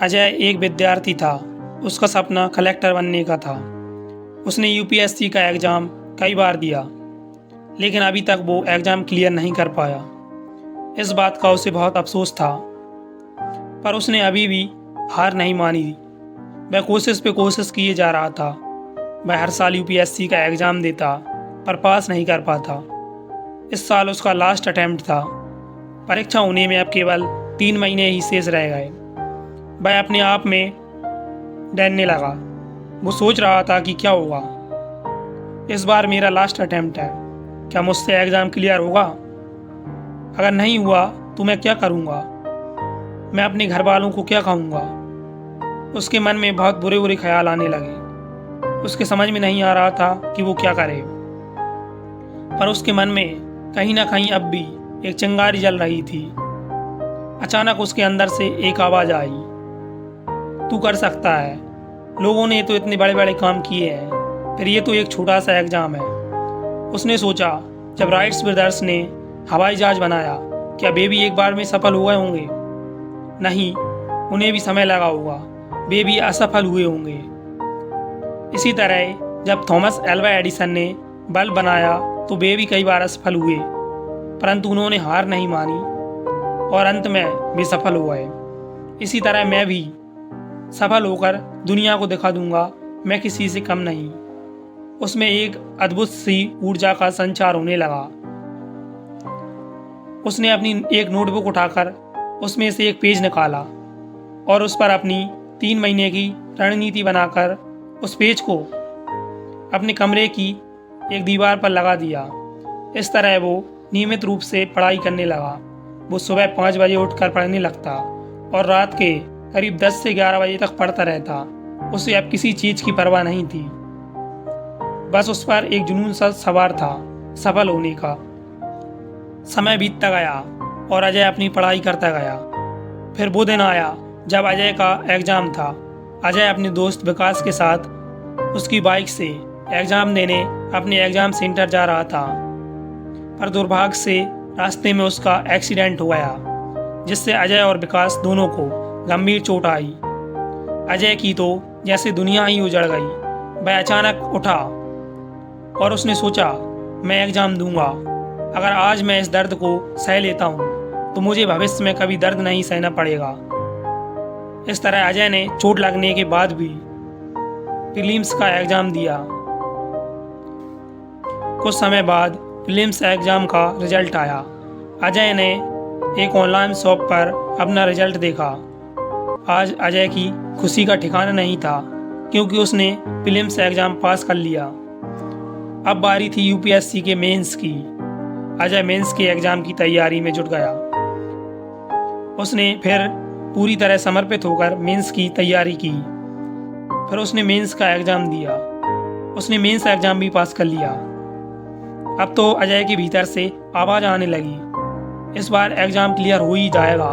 अजय एक विद्यार्थी था। उसका सपना कलेक्टर बनने का था। उसने यूपीएससी का एग्ज़ाम कई बार दिया, लेकिन अभी तक वो एग्ज़ाम क्लियर नहीं कर पाया। इस बात का उसे बहुत अफसोस था, पर उसने अभी भी हार नहीं मानी। वह कोशिश पे कोशिश किए जा रहा था। वह हर साल यूपीएससी का एग्ज़ाम देता, पर पास नहीं कर पाता। इस साल उसका लास्ट अटेम्प्ट था। परीक्षा होने में अब केवल 3 महीने ही शेष रह गए। वह अपने आप में डरने लगा। वो सोच रहा था कि क्या होगा, इस बार मेरा लास्ट अटेम्प्ट है, क्या मुझसे एग्ज़ाम क्लियर होगा? अगर नहीं हुआ तो मैं क्या करूँगा? मैं अपने घर वालों को क्या कहूँगा? उसके मन में बहुत बुरे बुरे ख्याल आने लगे। उसके समझ में नहीं आ रहा था कि वो क्या करे, पर उसके मन में कहीं ना कहीं अब भी एक चिंगारी जल रही थी। अचानक उसके अंदर से एक आवाज़ आई, तू कर सकता है। लोगों ने तो इतने बड़े बड़े काम किए हैं, फिर ये तो एक छोटा सा एग्ज़ाम है। उसने सोचा, जब राइट्स ब्रदर्स ने हवाई जहाज़ बनाया, क्या वे भी एक बार में सफल हो गए होंगे? नहीं, उन्हें भी समय लगा होगा, वे भी असफल हुए होंगे। इसी तरह जब थॉमस एल्वा एडिसन ने बल्ब बनाया तो वे भी कई बार असफल हुए, परंतु उन्होंने हार नहीं मानी और अंत में वे सफल हो गए। इसी तरह मैं भी सफल होकर दुनिया को दिखा दूंगा मैं किसी से कम नहीं। उसमें एक अद्भुत सी ऊर्जा का संचार होने लगा। उसने अपनी एक नोटबुक उठाकर उसमें से एक पेज निकाला और उस पर अपनी 3 महीने की रणनीति बनाकर उस पेज को अपने कमरे की एक दीवार पर लगा दिया। इस तरह वो नियमित रूप से पढ़ाई करने लगा। वो सुबह 5 बजे उठकर पढ़ने लगता और रात के करीब 10 से 11 बजे तक पढ़ता रहता। उसे अब किसी चीज़ की परवाह नहीं थी, बस उस पर एक जुनून सा सवार था, सफल होने का। समय बीतता गया और अजय अपनी पढ़ाई करता गया। फिर वो दिन आया जब अजय का एग्ज़ाम था। अजय अपने दोस्त विकास के साथ उसकी बाइक से एग्ज़ाम देने अपने एग्ज़ाम सेंटर जा रहा था, पर दुर्भाग्य से रास्ते में उसका एक्सीडेंट हो गया, जिससे अजय और विकास दोनों को गंभीर चोट आई। अजय की तो जैसे दुनिया ही उजड़ गई। वह अचानक उठा और उसने सोचा, मैं एग्ज़ाम दूंगा। अगर आज मैं इस दर्द को सह लेता हूँ तो मुझे भविष्य में कभी दर्द नहीं सहना पड़ेगा। इस तरह अजय ने चोट लगने के बाद भी प्रीलिम्स का एग्ज़ाम दिया। कुछ समय बाद प्रीलिम्स एग्ज़ाम का रिजल्ट आया। अजय ने एक ऑनलाइन शॉप पर अपना रिजल्ट देखा। आज अजय की खुशी का ठिकाना नहीं था, क्योंकि उसने प्रीलिम्स एग्ज़ाम पास कर लिया। अब बारी थी यूपीएससी के मेंस की। अजय मेंस के एग्ज़ाम की तैयारी में जुट गया। उसने फिर पूरी तरह समर्पित होकर मेंस की तैयारी की। फिर उसने मेंस का एग्ज़ाम दिया। उसने मेंस एग्ज़ाम भी पास कर लिया। अब तो अजय के भीतर से आवाज़ आने लगी, इस बार एग्ज़ाम क्लियर हो ही जाएगा।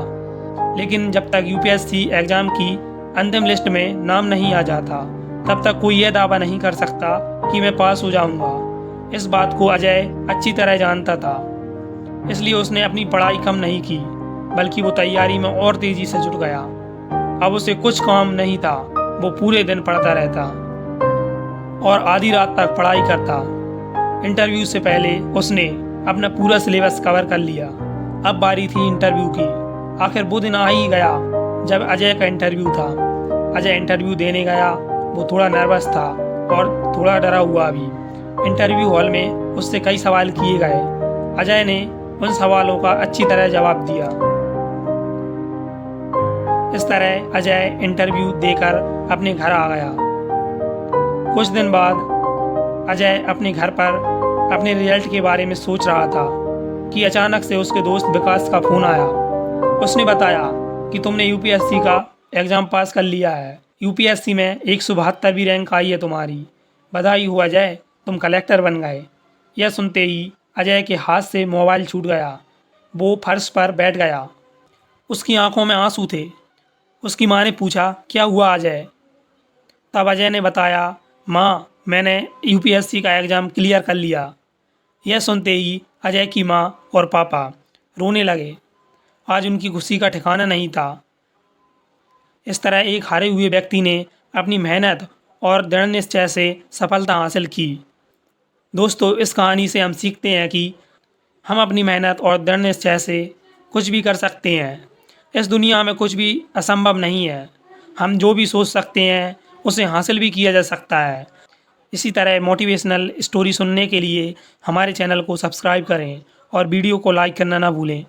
लेकिन जब तक यूपीएससी एग्ज़ाम की अंतिम लिस्ट में नाम नहीं आ जाता, तब तक कोई यह दावा नहीं कर सकता कि मैं पास हो जाऊंगा। इस बात को अजय अच्छी तरह जानता था, इसलिए उसने अपनी पढ़ाई कम नहीं की, बल्कि वो तैयारी में और तेज़ी से जुट गया। अब उसे कुछ काम नहीं था, वो पूरे दिन पढ़ता रहता और आधी रात तक पढ़ाई करता। इंटरव्यू से पहले उसने अपना पूरा सिलेबस कवर कर लिया। अब बारी थी इंटरव्यू की। आखिर वो दिन आ ही गया जब अजय का इंटरव्यू था। अजय इंटरव्यू देने गया। वो थोड़ा नर्वस था और थोड़ा डरा हुआ भी। इंटरव्यू हॉल में उससे कई सवाल किए गए। अजय ने उन सवालों का अच्छी तरह जवाब दिया। इस तरह अजय इंटरव्यू देकर अपने घर आ गया। कुछ दिन बाद अजय अपने घर पर अपने रिजल्ट के बारे में सोच रहा था कि अचानक से उसके दोस्त विकास का फ़ोन आया। उसने बताया कि तुमने यूपीएससी का एग्ज़ाम पास कर लिया है। यूपीएससी में 172वीं रैंक आई है तुम्हारी। बधाई हो अजय, तुम कलेक्टर बन गए। यह सुनते ही अजय के हाथ से मोबाइल छूट गया। वो फर्श पर बैठ गया। उसकी आंखों में आंसू थे। उसकी माँ ने पूछा, क्या हुआ अजय? तब अजय ने बताया, माँ, मैंने यूपीएससी का एग्ज़ाम क्लियर कर लिया। यह सुनते ही अजय की माँ और पापा रोने लगे। आज उनकी खुशी का ठिकाना नहीं था। इस तरह एक हारे हुए व्यक्ति ने अपनी मेहनत और दृढ़ निश्चय से सफलता हासिल की। दोस्तों, इस कहानी से हम सीखते हैं कि हम अपनी मेहनत और दृढ़ निश्चय से कुछ भी कर सकते हैं। इस दुनिया में कुछ भी असंभव नहीं है। हम जो भी सोच सकते हैं उसे हासिल भी किया जा सकता है। इसी तरह मोटिवेशनल स्टोरी सुनने के लिए हमारे चैनल को सब्सक्राइब करें और वीडियो को लाइक करना ना भूलें।